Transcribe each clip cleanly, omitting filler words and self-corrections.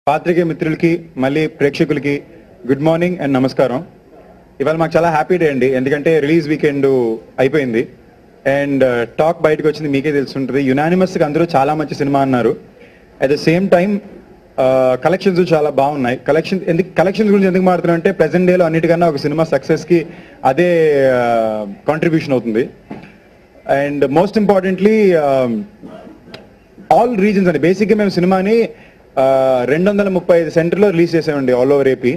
పాత్రికేయ మిత్రులకి మళ్ళీ ప్రేక్షకులకి గుడ్ మార్నింగ్ అండ్ నమస్కారం. ఇవాళ మాకు చాలా హ్యాపీ డే అండి, ఎందుకంటే రిలీజ్ వీకెండ్ అయిపోయింది అండ్ టాక్ బయటకు వచ్చింది, మీకే తెలుసుంటుంది. యునానిమస్గా అందరూ చాలా మంచి సినిమా అన్నారు. At the same time collections చాలా బాగున్నాయి. కలెక్షన్స్ గురించి ఎందుకు మాట్లాడుతున్నాం అంటే ప్రెసెంట్ డేలో అన్నిటికన్నా ఒక సినిమా సక్సెస్కి అదే కాంట్రిబ్యూషన్ అవుతుంది. And most importantly all reasons అండి. బేసిక్గా మేము సినిమాని 235 సెంటర్లో రిలీజ్ చేసామండి ఆల్ ఓవర్ ఏపీ.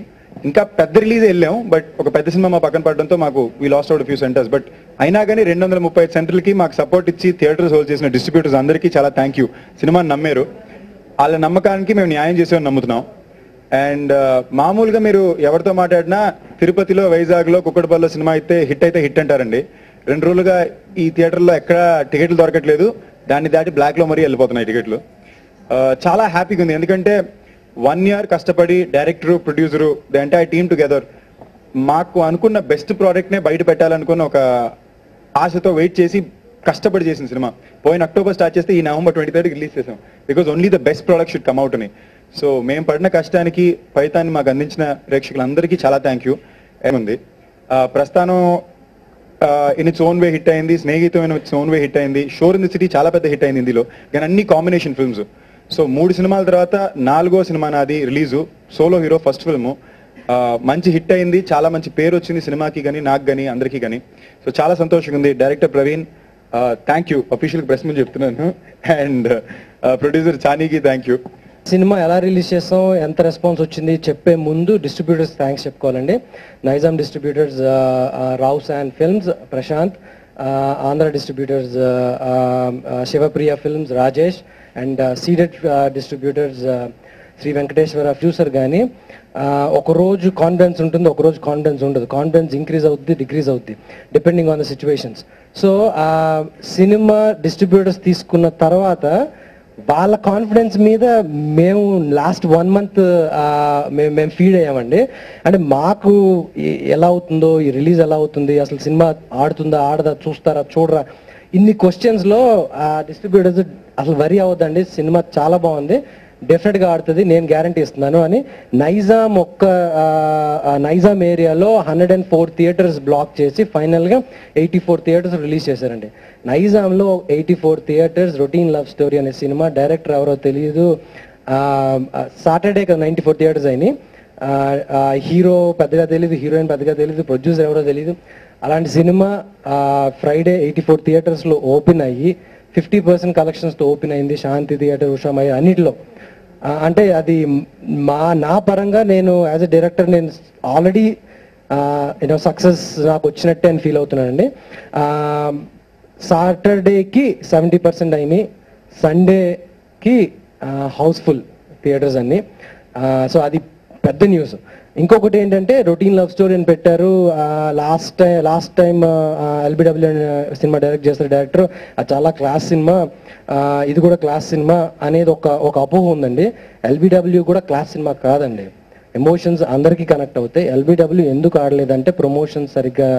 ఇంకా పెద్ద రిలీజ్ వెళ్ళాం, బట్ ఒక పెద్ద సినిమా మా పక్కన పడడంతో మాకు we last out few centres. But అయినా కానీ 235 సెంటర్లకి మాకు సపోర్ట్ ఇచ్చి థియేటర్స్ హోల్డ్ చేసిన డిస్ట్రిబ్యూటర్స్ అందరికీ చాలా థ్యాంక్ యూ. సినిమాని నమ్మారు, వాళ్ళ నమ్మకానికి మేము న్యాయం చేసామని నమ్ముతున్నాం. అండ్ మామూలుగా మీరు ఎవరితో మాట్లాడినా తిరుపతిలో, వైజాగ్లో, కుక్కడపల్లిలో సినిమా అయితే హిట్ అంటారండి. 2 రోజులుగా ఈ థియేటర్లో ఎక్కడ టికెట్లు దొరకట్లేదు, దాన్ని దాటి బ్లాక్లో మరీ వెళ్ళిపోతున్నాయి టికెట్లు. చాలా హ్యాపీగా ఉంది, ఎందుకంటే 1 year కష్టపడి director, producer, the entire team together మాకు అనుకున్న బెస్ట్ ప్రోడక్ట్నే బయట పెట్టాలనుకున్న ఒక ఆశతో వెయిట్ చేసి కష్టపడి చేసిన సినిమా. పోయిన అక్టోబర్ స్టార్ట్ చేస్తే ఈ November 23 రిలీజ్ చేసాం, because only the best product should come out అని. సో మేము పడిన కష్టానికి ఫలితాన్ని మాకు అందించిన ప్రేక్షకులందరికీ చాలా థ్యాంక్ యూ. ఏముంది Prasthanam in its own way hit అయింది, Snehitam in its own way hit అయింది, షోర్ ఇన్ ది సిటీ చాలా పెద్ద హిట్ అయింది హిందీలో, కానీ అన్ని కాంబినేషన్ ఫిల్మ్స్. సో 3 సినిమాల తర్వాత 4వ సినిమా నాది release, solo hero first film. మంచి హిట్ అయింది, చాలా మంచి పేరు వచ్చింది సినిమాకి కానీ, నాకు కానీ, అందరికీ కానీ. సో చాలా సంతోషంగా ఉంది. Director Praveen thank you, official press మీద చెప్తున్నాను. అండ్ ప్రొడ్యూసర్ చానీకి థ్యాంక్ యూ. సినిమా ఎలా రిలీజ్ చేస్తాం, ఎంత రెస్పాన్స్ వచ్చింది చెప్పే ముందు డిస్ట్రిబ్యూటర్స్ థ్యాంక్స్ చెప్పుకోవాలండి. Nizam distributors, Raos and films Prashanth, Andhra distributors Shivapriya films Rajesh, and seeded distributors Shri Venkateswara future. కానీ ఒకరోజు కాన్ఫిడెన్స్ ఉంటుంది, ఒకరోజు కాన్ఫిడెన్స్ ఉండదు. కాన్ఫిడెన్స్ ఇంక్రీజ్ అవుద్ది, డిక్రీజ్ అవుద్ది depending on the situations. So cinema distributors తీసుకున్న తర్వాత వాళ్ళ కాన్ఫిడెన్స్ మీద మేము లాస్ట్ 1 month మేము ఫీడ్ అయ్యామండి. అంటే మాకు ఎలా అవుతుందో, ఈ రిలీజ్ ఎలా అవుతుంది, అసలు సినిమా ఆడుతుందా, ఆడదా, చూస్తారా, చూడరా, ఇన్ని క్వశ్చన్స్లో డిస్ట్రిబ్యూటర్స్ అసలు వరి అవ్వద్దండి, సినిమా చాలా బాగుంది, డెఫినెట్గా ఆడుతుంది, నేను గ్యారంటీ ఇస్తున్నాను అని నైజాం ఏరియాలో 104 థియేటర్స్ బ్లాక్ చేసి ఫైనల్గా 84 థియేటర్స్ రిలీజ్ చేశారండి. నైజాంలో 84 థియేటర్స్ రొటీన్ లవ్ స్టోరీ అనే సినిమా. డైరెక్టర్ ఎవరో తెలియదు, సాటర్డే కదా 94 థియేటర్స్ అయినాయి. హీరో పెద్దగా తెలియదు, హీరోయిన్ పెద్దగా తెలియదు, ప్రొడ్యూసర్ ఎవరో తెలియదు. అలాంటి సినిమా ఫ్రైడే 84 థియేటర్స్లో ఓపెన్ అయ్యి 50% కలెక్షన్స్తో ఓపెన్ అయింది. శాంతి థియేటర్, ఉషామయ్య అన్నిటిలో. అంటే అది నా పరంగా నేను యాజ్ ఎ డైరెక్టర్ నేను ఆల్రెడీ సక్సెస్ నాకు వచ్చినట్టే అని ఫీల్ అవుతున్నానండి. సాటర్డేకి 70% అయినాయి, సండేకి హౌస్ఫుల్ థియేటర్స్ అన్ని. సో అది పెద్ద న్యూస్. ఇంకొకటి ఏంటంటే రొటీన్ లవ్ స్టోరీ అని పెట్టారు. Last time LBW cinema direct చేస్తారు డైరెక్టర్, అది చాలా క్లాస్ సినిమా, ఇది కూడా క్లాస్ సినిమా అనేది ఒక అపోహ ఉందండి. ఎల్బిడబ్ల్యూ కూడా క్లాస్ సినిమా కాదండి. ఎమోషన్స్ అందరికీ కనెక్ట్ అవుతాయి. ఎల్బిడబ్ల్యూ ఎందుకు ఆడలేదంటే ప్రమోషన్స్ సరిగ్గా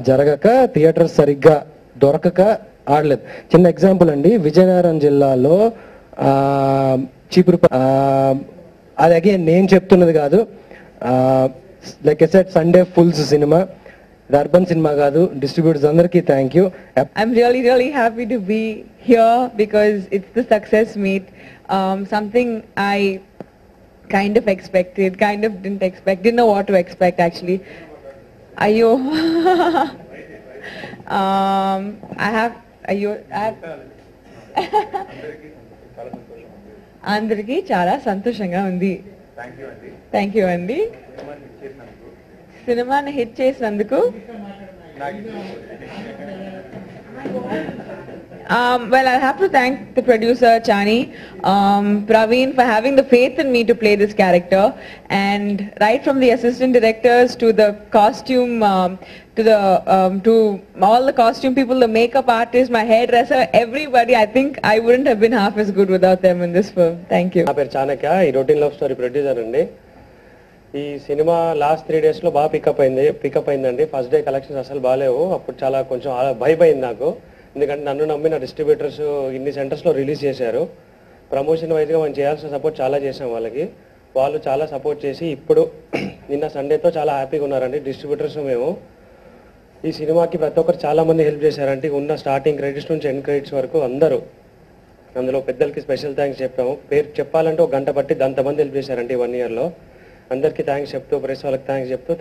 జరగక, థియేటర్స్ సరిగ్గా దొరకక ఆడలేదు. చిన్న ఎగ్జాంపుల్ అండి, విజయనగరం జిల్లాలో చీపురు, అది అగైన్ నేను చెప్తున్నది కాదు, like I said Sunday fulls cinema, ఇది అర్బన్ సినిమా కాదు. డిస్ట్రిబ్యూటర్స్ అందరికీ thank you. I'm really happy to be here because it's the success meet. Something I kind of expected, kind of didn't know what to expect actually. Ayo. I have అందరికీ చాలా సంతోషంగా ఉంది. Thank you అండి. సినిమాని hit చేసినందుకు. Well, I have to thank the producer Chani, Praveen, for having the faith in me to play this character, and right from the assistant directors to the costume, to all the costume people, the makeup artist, my hairdresser, everybody. I think I wouldn't have been half as good without them in this film. Thank you. నా పేరు చాణక్య, ఈ routine love story producer అండి. ఈ cinema last 3 daysలో బాగా pickup అయిందండి. First day collections అసలు బాగాలేవు, అప్పుడు చాలా కొంచెం భయపడింది నాకు, ఎందుకంటే నన్ను నమ్మిన డిస్ట్రిబ్యూటర్స్ ఇన్ని సెంటర్స్లో రిలీజ్ చేశారు. ప్రమోషన్ వైజ్గా మనం చేయాల్సిన సపోర్ట్ చాలా చేసాం వాళ్ళకి. వాళ్ళు చాలా సపోర్ట్ చేసి ఇప్పుడు నిన్న సండేతో చాలా హ్యాపీగా ఉన్నారండి. డిస్ట్రిబ్యూటర్స్ మేము ఈ సినిమాకి ప్రతి ఒక్కరు చాలా మంది హెల్ప్ చేశారంటే ఉన్న స్టార్టింగ్ క్రెడిట్స్ నుంచి ఎండ్ క్రెడిట్స్ వరకు అందరూ. అందులో పెద్దలకి స్పెషల్ థ్యాంక్స్ చెప్పాము. పేరు చెప్పాలంటే ఒక గంట బట్టి అంతమంది హెల్ప్ చేశారండి 1 yearలో. అందరికీ థ్యాంక్స్ చెప్తూ ప్రెస్ వాళ్ళకి థ్యాంక్స్ చెప్తూ